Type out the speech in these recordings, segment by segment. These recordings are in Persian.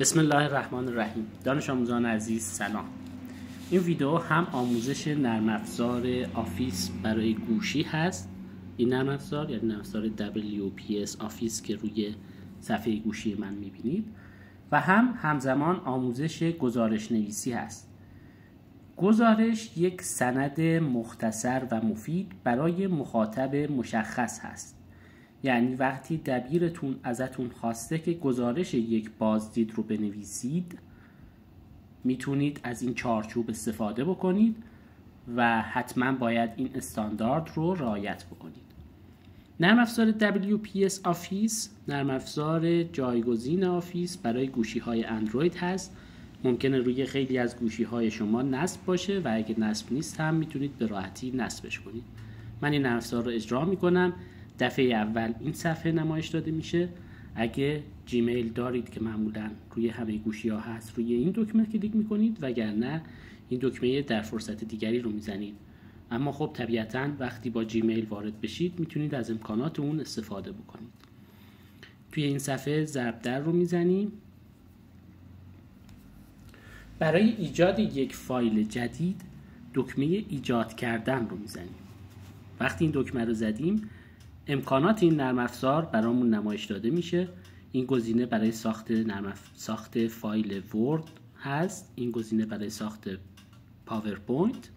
بسم الله الرحمن الرحیم. دانش آموزان عزیز سلام. این ویدیو هم آموزش نرم افزار آفیس برای گوشی هست. این نرم افزار یعنی نرم افزار WPS آفیس که روی صفحه گوشی من میبینید و همزمان آموزش گزارش نویسی هست. گزارش یک سند مختصر و مفید برای مخاطب مشخص هست. یعنی وقتی دبیرتون ازتون خواسته که گزارش یک بازدید رو بنویسید، میتونید از این چارچوب استفاده بکنید و حتما باید این استاندارد رو رعایت بکنید. نرم افزار WPS آفیس نرم افزار جایگزین آفیس برای گوشی های اندروید هست. ممکنه روی خیلی از گوشی های شما نصب باشه و اگه نصب نیست هم میتونید به راحتی نصبش کنید. من این نرم افزار رو اجرا میکنم. دفعه اول این صفحه نمایش داده میشه. اگه جیمیل دارید که معمولا روی همه گوشی ها هست، روی این دکمه کلیک میکنید، وگرنه این دکمه در فرصت دیگری رو میزنید. اما خب طبیعتا وقتی با جیمیل وارد بشید میتونید از امکانات اون استفاده بکنید. توی این صفحه ضرب در رو میزنیم. برای ایجاد یک فایل جدید دکمه ایجاد کردن رو میزنیم. وقتی این دکمه رو زدیم امکانات این نرم افزار برامون نمایش داده میشه. این گزینه برای ساخت فایل ورد هست، این گزینه برای ساخت پاورپوینت،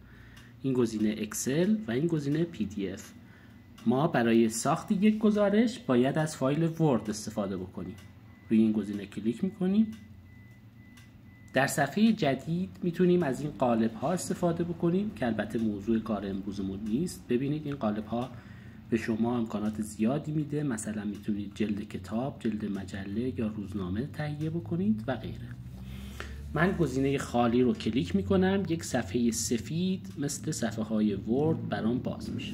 این گزینه اکسل و این گزینه PDF. ما برای ساخت یک گزارش باید از فایل ورد استفاده بکنیم. روی این گزینه کلیک میکنیم. در صفحه جدید میتونیم از این قالب ها استفاده بکنیم که البته موضوع کار امروزمون نیست. ببینید این قالب ها به شما امکانات زیادی میده. مثلا میتونید جلد کتاب، جلد مجله یا روزنامه تهیه بکنید و غیره. من گزینه خالی رو کلیک میکنم. یک صفحه سفید مثل صفحه های ورد برام باز میشه.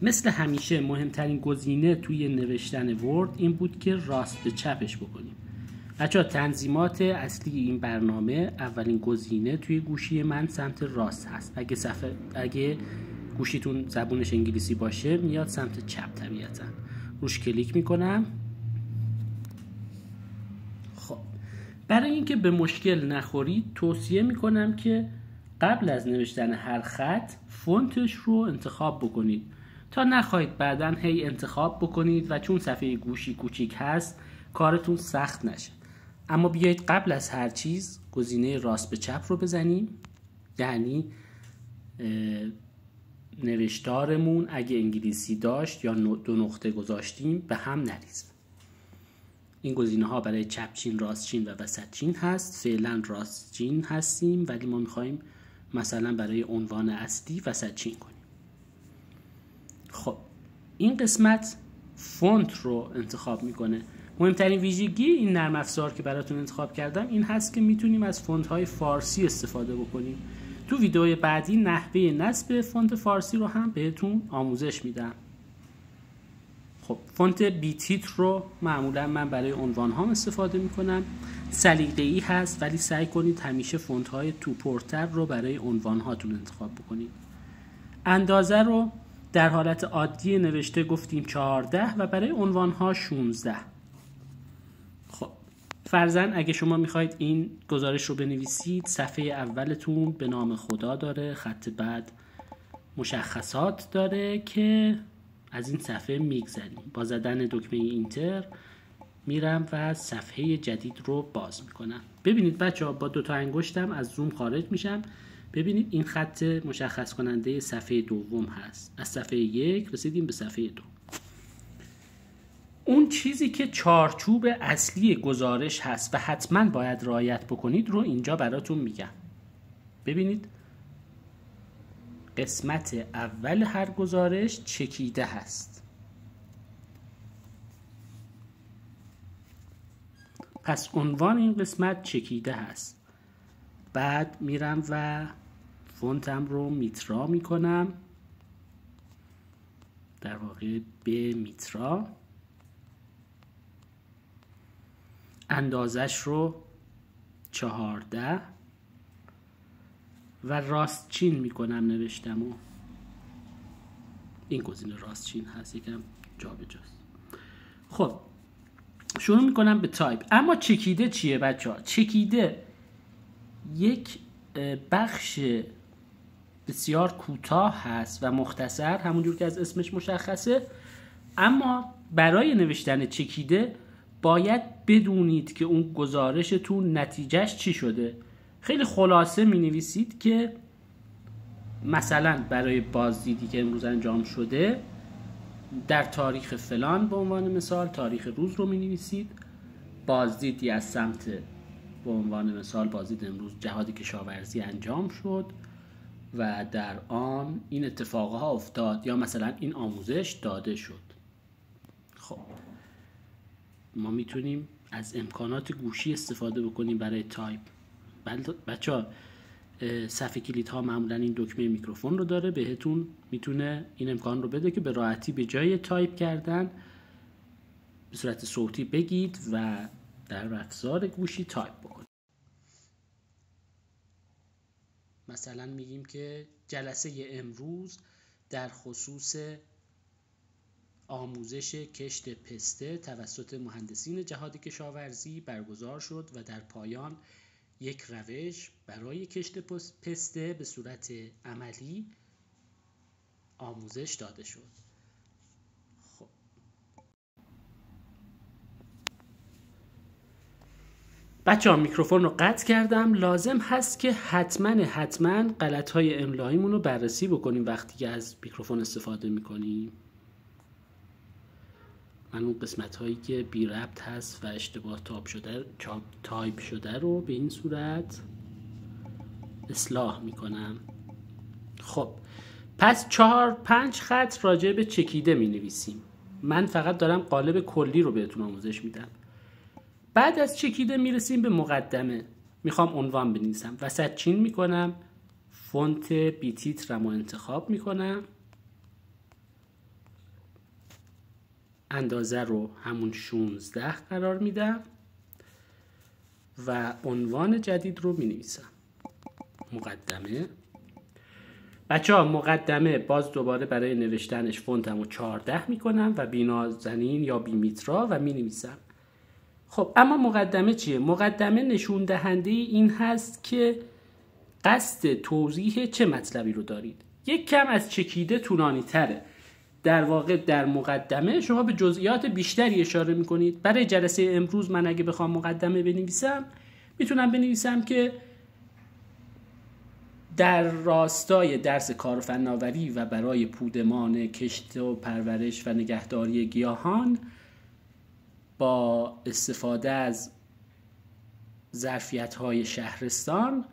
مثل همیشه مهمترین گزینه توی نوشتن ورد این بود که راست به چپش بکنیم. بچه‌ها تنظیمات اصلی این برنامه اولین گزینه توی گوشی من سمت راست هست. اگه گوشیتون زبونش انگلیسی باشه میاد سمت چپ طبیعتا. روش کلیک میکنم. خب برای اینکه به مشکل نخورید توصیه میکنم که قبل از نوشتن هر خط فونتش رو انتخاب بکنید تا نخواهید بعداً هی انتخاب بکنید و چون صفحه گوشی کوچیک هست کارتون سخت نشه. اما بیایید قبل از هر چیز گزینه راست به چپ رو بزنیم. یعنی نوشتارمون اگه انگلیسی داشت یا دو نقطه گذاشتیم به هم نریزه. این گزینه ها برای چپ چین، راست چین و وسط چین هست. فعلا راست چین هستیم ولی ما میخوایم مثلا برای عنوان اصلی وسط چین کنیم. خب این قسمت فونت رو انتخاب میکنه. مهمترین ویژگی این نرم افزار که براتون انتخاب کردم این هست که میتونیم از فونت های فارسی استفاده بکنیم. تو ویدیوی بعدی نحوه نصب فونت فارسی رو هم بهتون آموزش میدم. خب فونت بیتیت رو معمولا من برای عنوان هام استفاده میکنم. سلیقه‌ای هست ولی سعی کنید همیشه فونت های توپرتر رو برای عنوان هاتون انتخاب بکنید. اندازه رو در حالت عادی نوشته گفتیم 14 و برای عنوان ها 16. خب فرضاً اگه شما میخواید این گزارش رو بنویسید، صفحه اولتون به نام خدا داره، خط بعد مشخصات داره که از این صفحه میگذریم. با زدن دکمه اینتر میرم و صفحه جدید رو باز میکنم. ببینید بچه‌ها با دوتا انگشتم از زوم خارج میشم. ببینید این خط مشخص کننده صفحه دوم هست. از صفحه 1 رسیدیم به صفحه 2. اون چیزی که چارچوب اصلی گزارش هست و حتما باید رعایت بکنید رو اینجا براتون میگم. ببینید قسمت اول هر گزارش چکیده هست. پس عنوان این قسمت چکیده هست. بعد میرم و فونتم رو میترا میکنم، در واقع به میترا. اندازش رو 14 و راست چین میکنم نوشتم و این گزینه راست چین هست، یکم جا به جاست. خب شروع میکنم به تایپ. اما چکیده چیه بچه ها؟ چکیده یک بخش بسیار کوتاه هست و مختصر، همونجور که از اسمش مشخصه. اما برای نوشتن چکیده باید بدونید که اون گزارشتون نتیجهش چی شده. خیلی خلاصه می نویسید که مثلا برای بازدیدی که امروز انجام شده در تاریخ فلان، به عنوان مثال تاریخ روز رو می نویسید. بازدیدی از سمت، به عنوان مثال بازدید امروز جهاد کشاورزی انجام شد و در آن این اتفاقها افتاد، یا مثلا این آموزش داده شد. خب ما میتونیم از امکانات گوشی استفاده بکنیم برای تایپ. بچه ها صفحه کلیدها معمولا این دکمه میکروفون رو داره، بهتون میتونه این امکان رو بده که به راحتی به جای تایپ کردن به صورت صوتی بگید و در افزار گوشی تایپ بکنید. مثلا میگیم که جلسه امروز در خصوص آموزش کشت پسته توسط مهندسین جهاد کشاورزی برگزار شد و در پایان یک روش برای کشت پسته به صورت عملی آموزش داده شد. خب بچه ها میکروفون رو قطع کردم. لازم هست که حتما غلط‌های املاییمون رو بررسی بکنیم وقتی که از میکروفون استفاده میکنیم. من اون قسمت هایی که بی ربط هست و اشتباه تایپ شده رو به این صورت اصلاح میکنم. خب پس 4-5 خط راجع به چکیده می نویسیم. من فقط دارم قالب کلی رو بهتون آموزش میدم. بعد از چکیده میرسیم به مقدمه. میخوام عنوان بنویسم، وسط چین میکنم، فونت بی تیترم رو انتخاب میکنم، اندازه رو همون 16 قرار میدم و عنوان جدید رو می نویسم. مقدمه. بچه ها مقدمه باز دوباره برای نوشتنش فونتم رو 14 می کنم و بینازنین یا بیمیترا و می نویسم. خب اما مقدمه چیه؟ مقدمه نشون دهنده این هست که قصد توضیح چه مطلبی رو دارید. یک کم از چکیده طولانی تره. در واقع در مقدمه شما به جزئیات بیشتری اشاره میکنید. برای جلسه امروز من اگه بخوام مقدمه بنویسم میتونم بنویسم که در راستای درس کار فناوری و برای پودمان، کشت و پرورش و نگهداری گیاهان با استفاده از ظرفیت‌های شهرستان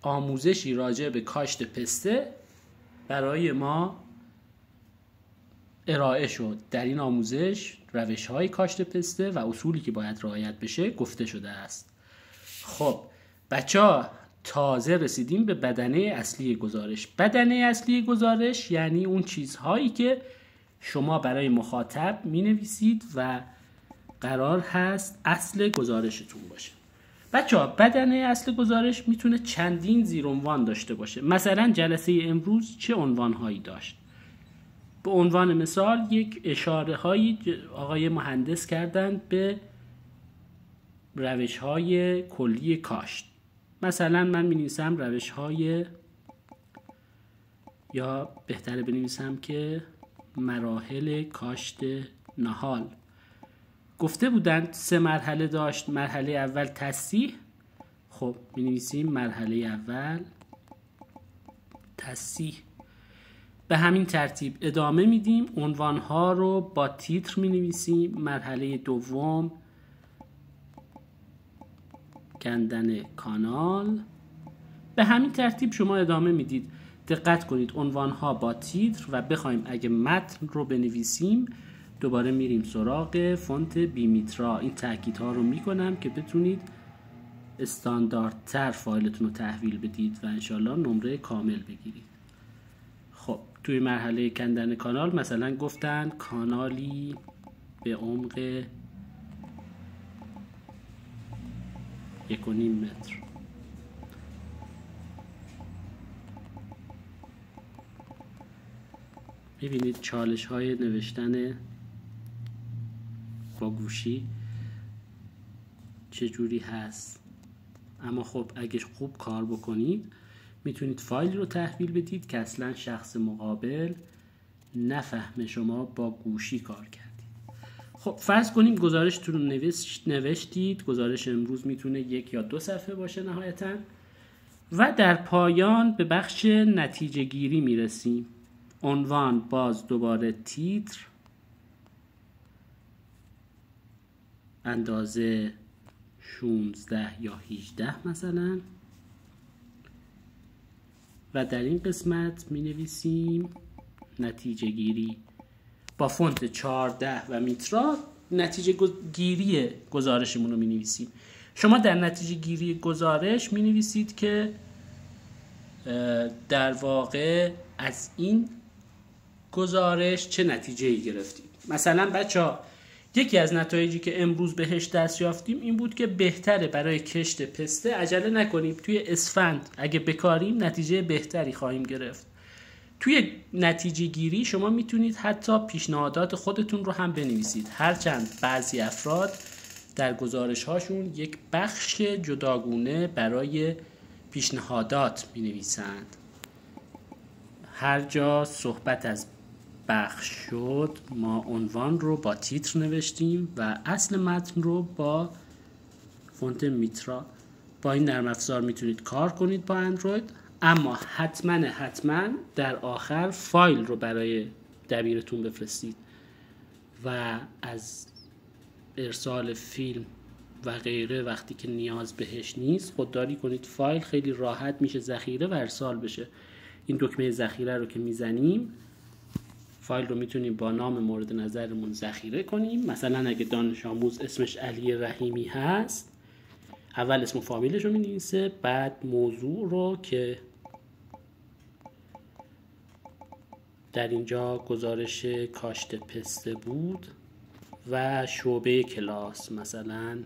آموزشی راجع به کاشت پسته برای ما ارائه شد. در این آموزش روش‌های کاشت پسته و اصولی که باید رعایت بشه گفته شده است. خب بچه‌ها تازه رسیدیم به بدنه اصلی گزارش. بدنه اصلی گزارش یعنی اون چیزهایی که شما برای مخاطب می‌نویسید و قرار هست اصل گزارشتون باشه. بچه‌ها بدنه اصل گزارش میتونه چندین زیرعنوان داشته باشه. مثلا جلسه امروز چه عنوان‌هایی داشت؟ به عنوان مثال یک اشاره هایی آقای مهندس کردند به روش های کلی کاشت. مثلا من می نویسم روش های، یا بهتره بنویسم که مراحل کاشت نهال. گفته بودند 3 مرحله داشت. مرحله اول تصحیح. خب می نویسیم مرحله اول تصحیح. به همین ترتیب ادامه میدیم. عنوانها رو با تیتر می نویسیم. مرحله دوم کندن کانال. به همین ترتیب شما ادامه میدید. دقت کنید عنوانها با تیتر و بخوایم اگه متن رو بنویسیم دوباره میریم سراغ فونت بیمیترا. این تاکیدها رو میکنم که بتونید استانداردتر فایلتون رو تحویل بدید و انشالله نمره کامل بگیرید. خب توی مرحله کندن کانال مثلا گفتن کانالی به عمق 1.5 متر. میبینید چالش های نوشتن با گوشی چجوری هست، اما خب اگه خوب کار بکنید میتونید فایل رو تحویل بدید که اصلا شخص مقابل نفهمه شما با گوشی کار کردید. خب فرض کنیم گزارشتون رو نوشتید. گزارش امروز میتونه 1 یا 2 صفحه باشه نهایتاً، و در پایان به بخش نتیجه گیری میرسیم. عنوان، باز دوباره تیتر، اندازه 16 یا 18 مثلا، و در این قسمت می نویسیم نتیجه گیری با فونت 14 و میترا. نتیجه گیری گزارشمون رو می نویسیم. شما در نتیجه گیری گزارش می نویسید که در واقع از این گزارش چه نتیجه‌ای گرفتید. مثلا بچه‌ها یکی از نتایجی که امروز بهش دست یافتیم این بود که بهتره برای کشت پسته عجله نکنیم. توی اسفند اگه بکاریم نتیجه بهتری خواهیم گرفت. توی نتیجه گیری شما میتونید حتی پیشنهادات خودتون رو هم بنویسید، هرچند بعضی افراد در گزارش هاشون یک بخش جداگونه برای پیشنهادات مینویسند. هر جا صحبت از بخش شد ما عنوان رو با تیتر نوشتیم و اصل متن رو با فونت میترا. با این نرم افزار میتونید کار کنید با اندروید، اما حتما در آخر فایل رو برای دبیرتون بفرستید و از ارسال فیلم و غیره وقتی که نیاز بهش نیست خودداری کنید. فایل خیلی راحت میشه ذخیره و ارسال بشه. این دکمه ذخیره رو که میزنیم فایل رو میتونیم با نام مورد نظرمون ذخیره کنیم. مثلا اگه دانش آموز اسمش علی رحیمی هست، اول اسم و فامیلش رو مینویسه، بعد موضوع رو که در اینجا گزارش کاشت پسته بود و شعبه کلاس مثلا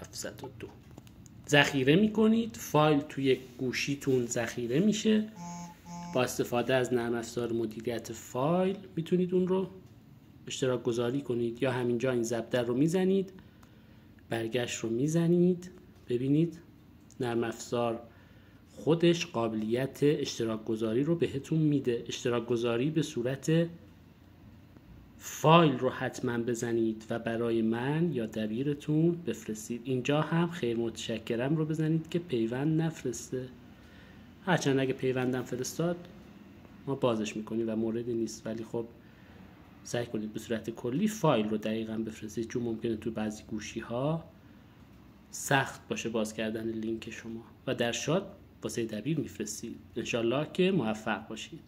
702 ذخیره میکنید. فایل توی گوشیتون ذخیره میشه. با استفاده از نرم افزار مدیریت فایل میتونید اون رو اشتراک گذاری کنید، یا همینجا این ضرب رو میزنید، برگشت رو میزنید، ببینید نرم افزار خودش قابلیت اشتراک گذاری رو بهتون میده. اشتراک گذاری به صورت فایل رو حتما بزنید و برای من یا دبیرتون بفرستید. اینجا هم خیر متشکرم رو بزنید که پیوند نفرسته. هرچند اگه پیوندم فرستاد ما بازش میکنیم و موردی نیست، ولی خب سعی کنید به صورت کلی فایل رو دقیقاً بفرستید، چون ممکنه تو بعضی گوشی ها سخت باشه باز کردن لینک شما و در شات واسه دبیر میفرستید. انشالله که موفق باشید.